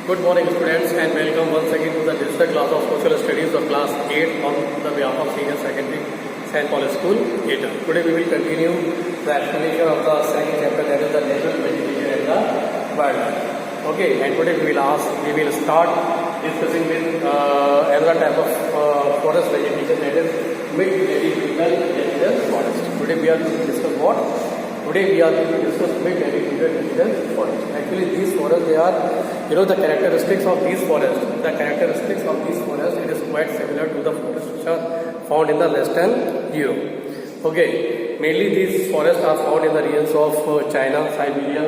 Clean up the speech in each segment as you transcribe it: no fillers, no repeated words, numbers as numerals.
Good morning students and welcome once again to the digital class of social studies of class 8 on the behalf of senior secondary St. Paul School, Eta. Today we will continue the explanation of the second chapter, that is the natural vegetation and the wildlife. Okay, and today we will start discussing with another type of forest vegetation, that is mid-latitudinal deciduous forest. Today we are going to discuss what? Today we are going to discuss mid-latitudinal deciduous forest. Actually these forests, they are, the characteristics of these forests. The characteristics of these forests, it is quite similar to the forests which are found in the Western Europe. Okay, mainly these forests are found in the regions of China, Siberia,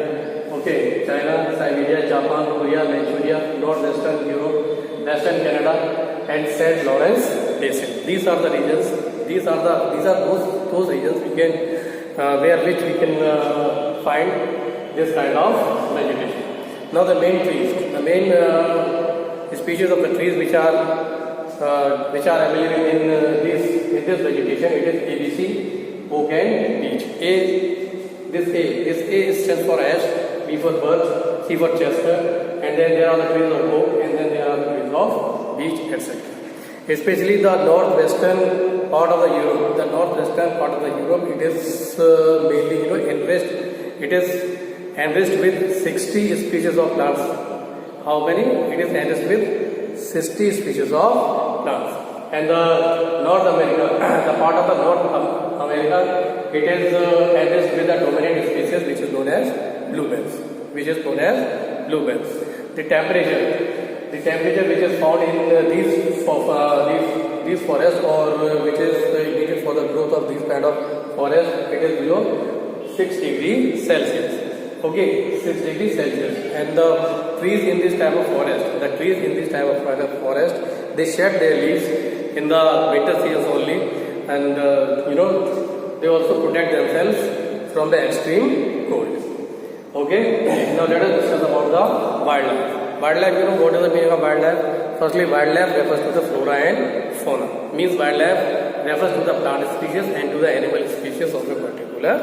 China, Siberia, Japan, Korea, Manchuria, Northwestern Europe, Western Canada, and St. Lawrence Basin. These are the regions. These are those regions we can which we can find this kind of vegetation. Now the main trees, the main species of the trees which are available in this vegetation, it is ABC, oak and beech. This A stands for ash, B for birch, C for chestnut, and then there are the trees of oak, and then there are the trees of beech, etc. Especially the northwestern part of the Europe. The northwestern part of the Europe, it is mainly enriched. It is enriched with 60 species of plants. How many? It is enriched with 60 species of plants. And the North America, the part of the North America, it is enriched with the dominant species which is known as bluebells. The temperature which is found in these forests, or which is needed for the growth of these kind of forests, it is below 6 degrees Celsius. Okay, 6 degrees Celsius. And the trees in this type of forest, they shed their leaves in the winter seasons only, and they also protect themselves from the extreme cold. Okay, now let us discuss about the wildlife. Wildlife, what is the meaning of wildlife? Firstly, wildlife refers to the flora and fauna. Means wildlife refers to the plant species and to the animal species of a particular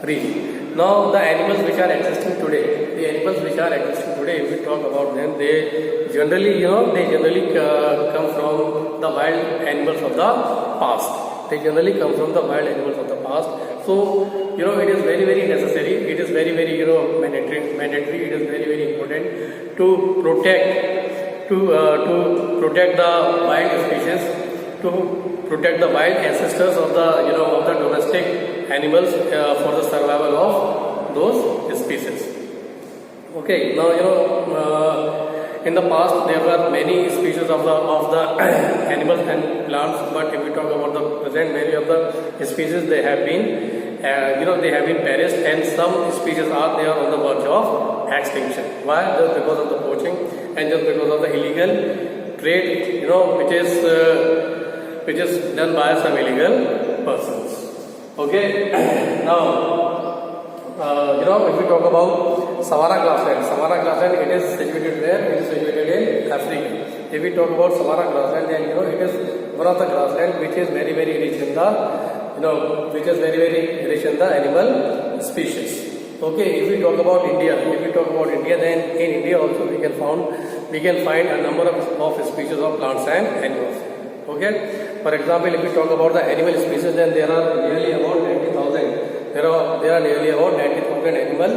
region. Now, the animals which are existing today, if we talk about them, they generally come from the wild animals of the past. So, it is very, very necessary. It is very, very, mandatory. It is very, very important to protect the wild species, to protect the wild ancestors of the domestic animals for the survival of those species. Okay, now in the past there were many species of the animals and plants, but if we talk about the present, many of the species they have been perished, and some species are on the verge of extinction. Why? Just because of the poaching and just because of the illegal trade, which is done by some illegal persons. Okay, now if we talk about Sahara grassland, it is situated where? It is situated in Africa. If we talk about Sahara grassland, then it is one of the grassland which is very, very rich in the animal species. Okay, if we talk about India, then in India also we can find a number of species of plants and animals. Okay, for example, if we talk about the animal species, then there are nearly about 90,000. There are nearly about 90,000 animal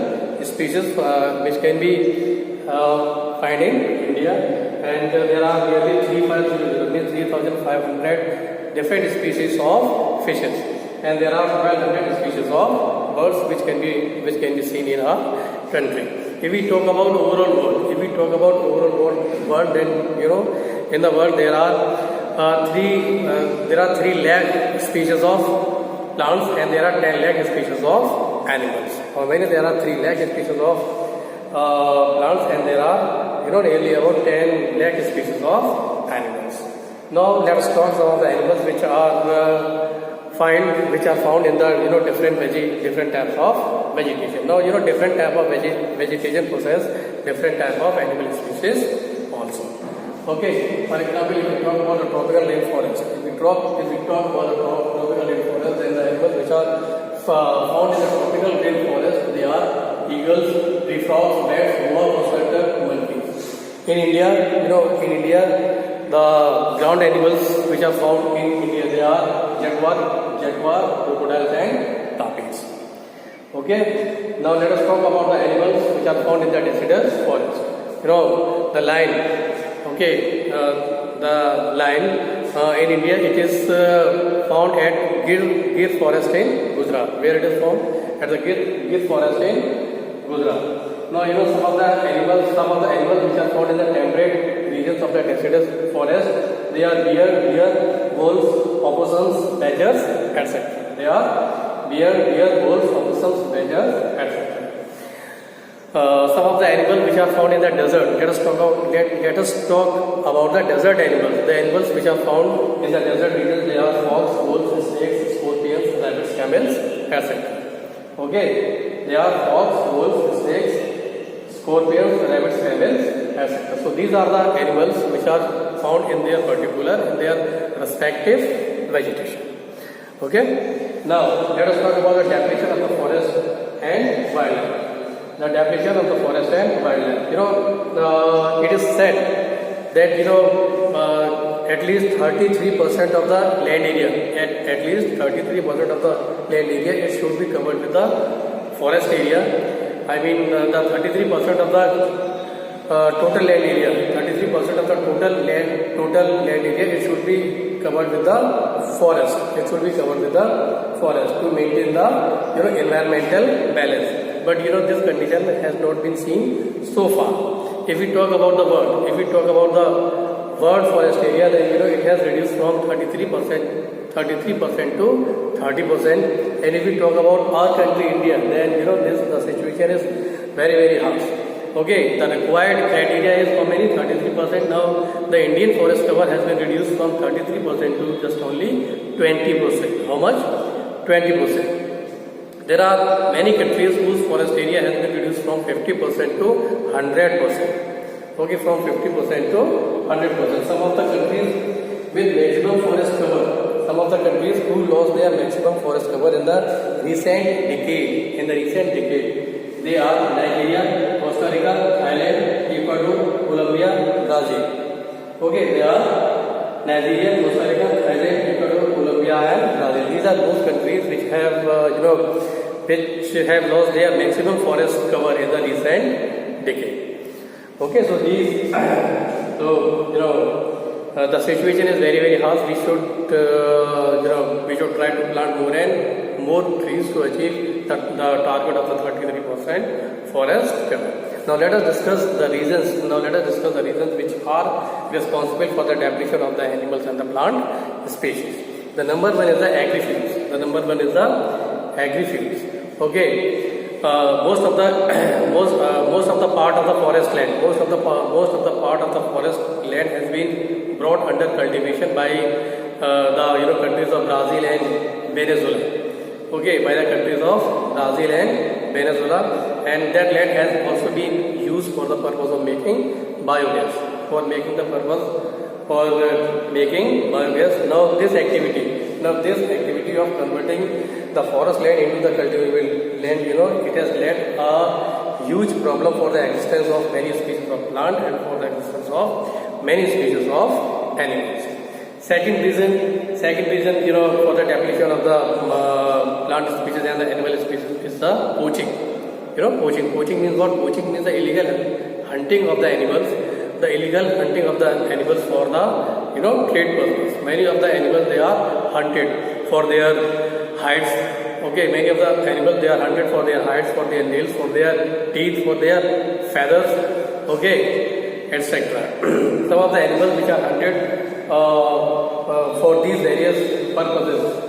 species which can be found in India, and there are nearly 3,500 different species of fishes, and there are 1,200 species of birds which can be seen in our country. If we talk about overall world, then in the world there are 3 lakh species of plants, and there are 10 lakh species of animals. How many? There are 3 lakh species of plants, and there are nearly about 10 lakh species of animals. Now let us talk some of the animals which are found in the different types of vegetation. Now different type of vegetation possess different type of animal species also. Okay, for example, if we talk about the tropical rainforest, then the animals which are found in the tropical rainforest, they are eagles, tree frogs, bats, moths, monkeys. In India, in India, the ground animals which are found in India, they are jaguar, crocodiles, and tapirs. Okay. Now let us talk about the animals which are found in the deciduous forest. The lion. Okay. The lion in India, it is found at Gir forest in Gujarat. Where it is found? At the Gir forest in Gujarat. Now some of the animals which are found in the temperate regions of the deciduous forest, they are deer, wolves, opossums, badgers, etc. They are deer, wolves, opossums, badgers, etc. Some of the animals which are found in the desert. Let us talk about the desert animals. The animals which are found in the desert regions, they are fox, wolves, snakes, scorpions, rabbits, camels, etc. Okay, they are fox, wolves, snakes, scorpions, rabbits, camels, etc. So these are the animals which are found in their respective vegetation. Okay. Now let us talk about the definition of the forest and wildlife. The definition of the forest and wildlife. It is said that at least 33% of the land area, at least 33% of the land area, it should be covered with the forest area. I mean, the 33% of the total land area, 33% of the total land area, it should be covered with the forest. It should be covered with the forest to maintain the environmental balance. But this condition has not been seen so far. If we talk about the world forest area, then it has reduced from 33% to 30%. And if we talk about our country, India, then the situation is very, very harsh. Okay, the required criteria is how many? 33%. Now the Indian forest cover has been reduced from 33% to just only 20%. How much? 20%. There are many countries whose forest area has been reduced from 50% to 100%. Okay, from 50% to 100%. Some of the countries with maximum forest cover, some of the countries who lost their maximum forest cover in the recent decade, they are Nigeria, Costa Rica, Thailand, Ecuador, Colombia, Brazil. Okay, they are Nigeria, Costa Rica, Thailand, Ecuador, Colombia, and Brazil. These are those countries which have lost their maximum forest cover in the recent decade. Okay, so the situation is very, very harsh. We should try to plant more and more trees to achieve the target of the 33% forest cover. Now let us discuss the reasons. Which are responsible for the depletion of the animals and the plant species. The number one is the agri-fields. Okay. Most of the part of the forest land has been brought under cultivation by the countries of Brazil and Venezuela. Okay, by the countries of Brazil and Venezuela, and that land has also been used for the purpose of making biogas. Now this activity of converting the forest land into the cultivable land, it has led a huge problem for the existence of many species of plant and for the existence of many species of animals. Second reason, for the depletion of the plant species and the animal species is the poaching. Poaching means what? Poaching means the illegal hunting of the animals. The illegal hunting of the animals for the trade purpose. Many of the animals, they are hunted for their hides. Okay, many of the animals, they are hunted for their hides, for their nails, for their teeth, for their feathers. Okay, etc. Some of the animals which are hunted for these various purposes.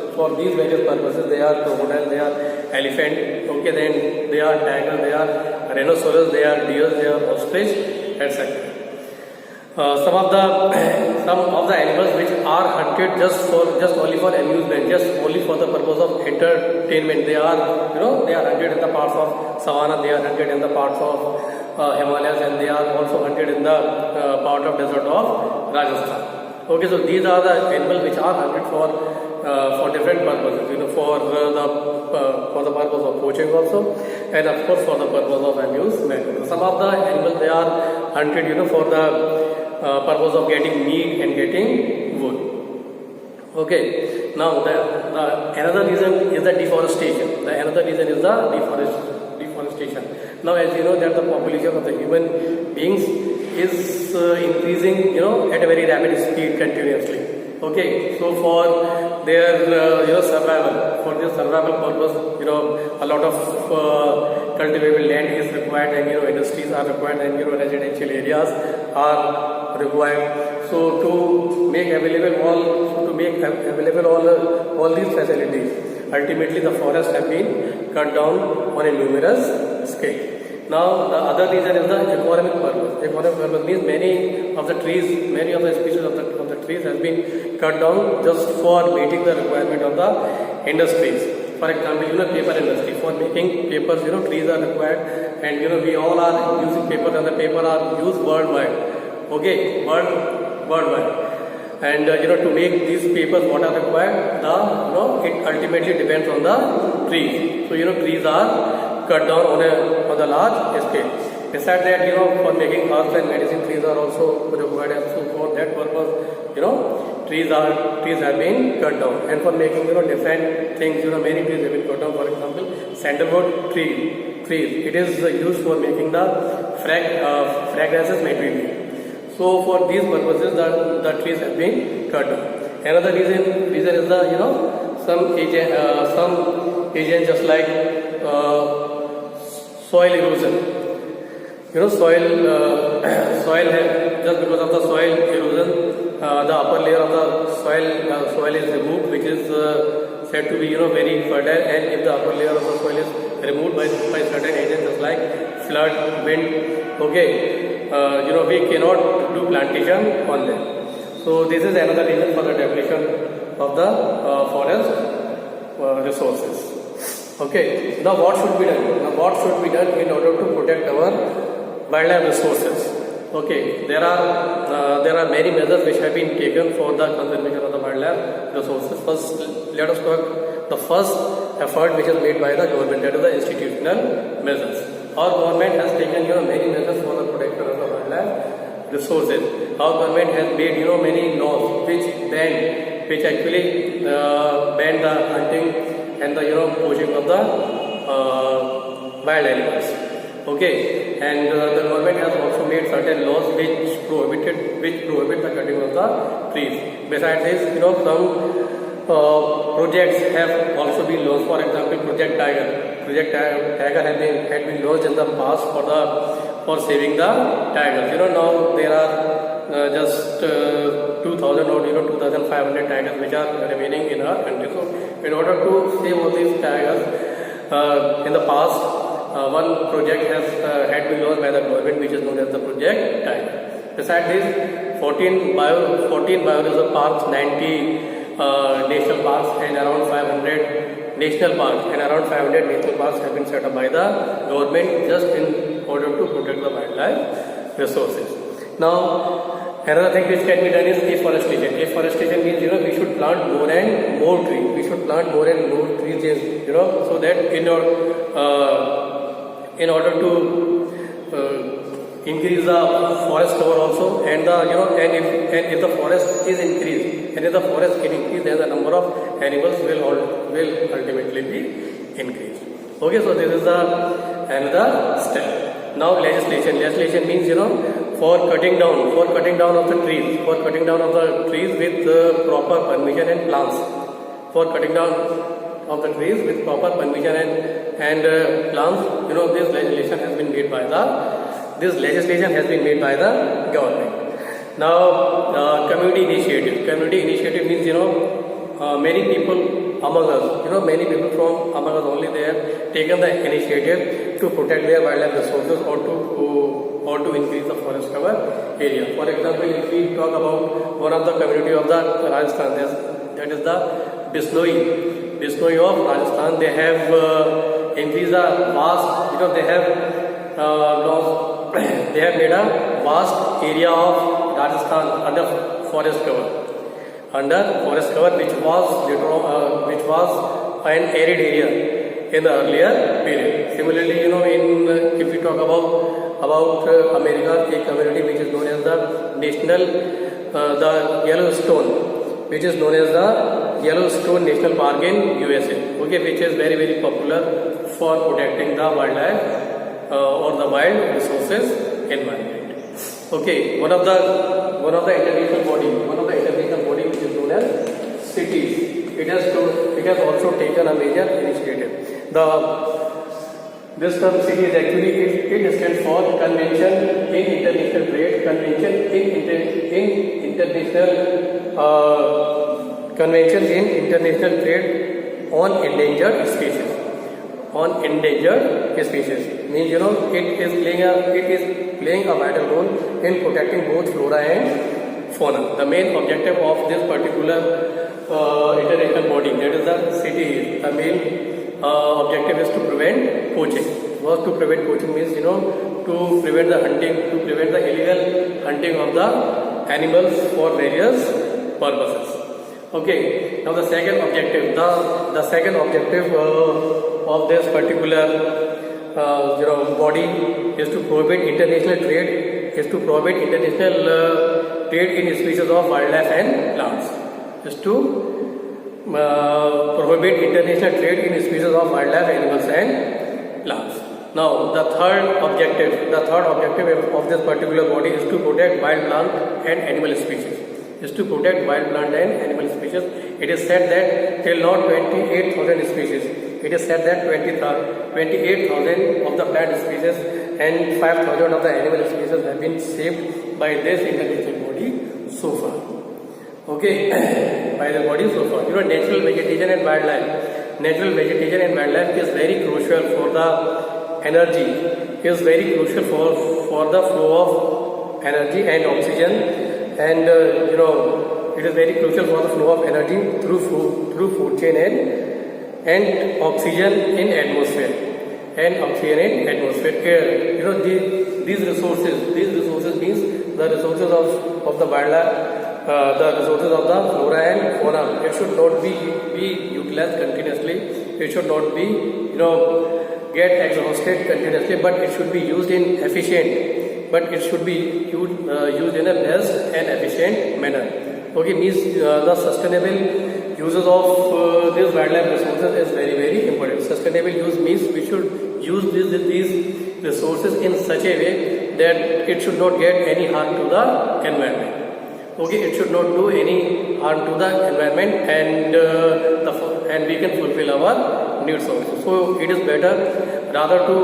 They are crocodile, they are elephant. Okay, then they are tiger, they are rhinoceros, they are deer, they are ostrich, etc. Some of the animals which are hunted just only for amusement, just only for the purpose of entertainment. They are hunted in the parts of savanna, they are hunted in the parts of Himalayas, and they are also hunted in the part of desert of Rajasthan. Okay, so these are the animals which are hunted for different purposes. For the purpose of poaching also, and of course for the purpose of amusement. Some of the animals, they are hunted, for the purpose of getting meat and getting wood. Okay. Now the another reason is the deforestation. The another reason is the deforestation. Now, as you know that the population of the human beings is increasing, at a very rapid speed continuously. Okay, so for their survival, for their survival purpose, a lot of cultivable land is required, and industries are required, and residential areas are required. So to make available all these facilities, ultimately the forests have been cut down on a numerous scale. Now, the other reason is the economic purpose. Economic purpose means many of the species of the trees have been cut down just for meeting the requirement of the industries. For example, paper industry. For making papers, trees are required, and we all are using paper, and the paper are used worldwide. Okay, worldwide. And to make these papers, what are required? It ultimately depends on the trees. So trees are cut down on the large scale. Besides that, for making herbs and medicine, trees are also required, and so for that purpose, trees have been cut down. And for making different things, many trees have been cut down. For example, sandalwood trees. It is used for making the fragrances material. So for these purposes, the trees have been cut down. Another reason is the some agent just like soil erosion. Soil just because of the soil erosion, the upper layer of the soil is removed, which is said to be very fertile. And if the upper layer of the soil is removed by certain agents, just like flood, wind, okay, we cannot do plantation on them. So this is another reason for the depletion of the forest resources. Okay. Now what should be done in order to protect our wildlife resources? Okay. There are many measures which have been taken for the conservation of the wildlife resources. First, let us talk the first effort which is made by the government, that is the institutional measures. Our government has taken many measures for the protection of the wildlife resources. Our government has made many laws which actually ban the hunting and the poaching of the wild animals. Okay, and the government has also made certain laws which prohibit the cutting of the trees. Besides this, some projects have also been launched. For example, Project Tiger. Project Tiger had been launched in the past for saving the tigers. Now there are just 2,000 or 2,500 tigers which are remaining in our country. So in order to save all these tigers, in the past, one project had been launched by the government, which is known as the Project Tiger. Besides this, 14 bioreserve parks, 90 national parks, and around 500 national parks have been set up by the government just in order to protect the wildlife resources. Now, another thing which can be done is afforestation. Afforestation means we should plant more and more trees. We should plant more and more trees, so that in order to increase the forest cover also, and if the forest is increased, then the number of animals will ultimately be increased. Okay, so this is another step. Now legislation means for cutting down of the trees with proper permission and plans. For cutting down of the trees with proper permission and plans, this legislation has been made by the government. Now, community initiative. Community initiative means many people among us, many people from among us only, they have taken the initiative to protect their wildlife resources or to increase the forest cover area. For example, if we talk about one of the community of the Rajasthan, that is the Bisnoi of Rajasthan. They have increased the vast, they have made a vast area of Rajasthan forest cover. Under forest cover, which was an arid area in the earlier period. Similarly, if we talk about America, a community which is known as the the Yellowstone, which is known as the Yellowstone National Park in USA. Okay, which is very very popular for protecting the wildlife or the wild resources environment. Okay, one of the international body which is known as cities. It has also taken a major initiative. This term city is actually it stands for Convention in International Trade, Convention in International Trade on Endangered Species. On endangered species means it is playing a vital role in protecting both flora and fauna. The main objective of this particular international body, that is the city, the main objective is to prevent poaching. Was to prevent poaching means to prevent the hunting, to prevent the illegal hunting of the animals for various purposes. Okay, now the second objective, of this particular body is to prohibit international trade, trade in species of wildlife and plants. Is to prohibit international trade in species of wildlife, animals and plants. Now the third objective of this particular body is to protect wild plant and animal species. It is said that till now 28,000 species. It is said that 28,000 of the plant species and 5,000 of the animal species have been saved by this international body so far. Okay, by the body so far. Natural vegetation and wildlife. Natural vegetation and wildlife is very crucial for the energy. Is very crucial for the flow of energy and oxygen. And it is very crucial for the flow of energy through food chain and oxygen in atmosphere air. These resources means the resources of the wildlife, the resources of the flora and fauna. It should not be utilized continuously. It should not be get exhausted continuously, but it should be used in efficient. But it should be used in a best and efficient manner. Okay, means the sustainable uses of these wildlife resources is very very important. Sustainable use means we should use these resources in such a way that it should not get any harm to the environment. Okay, it should not do any harm to the environment, and we can fulfill our needs also. So it is better rather to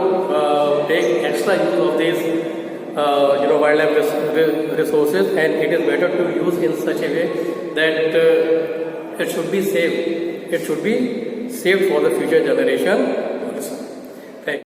take extra use of these wildlife resources, and it is better to use in such a way that it should be saved for the future generation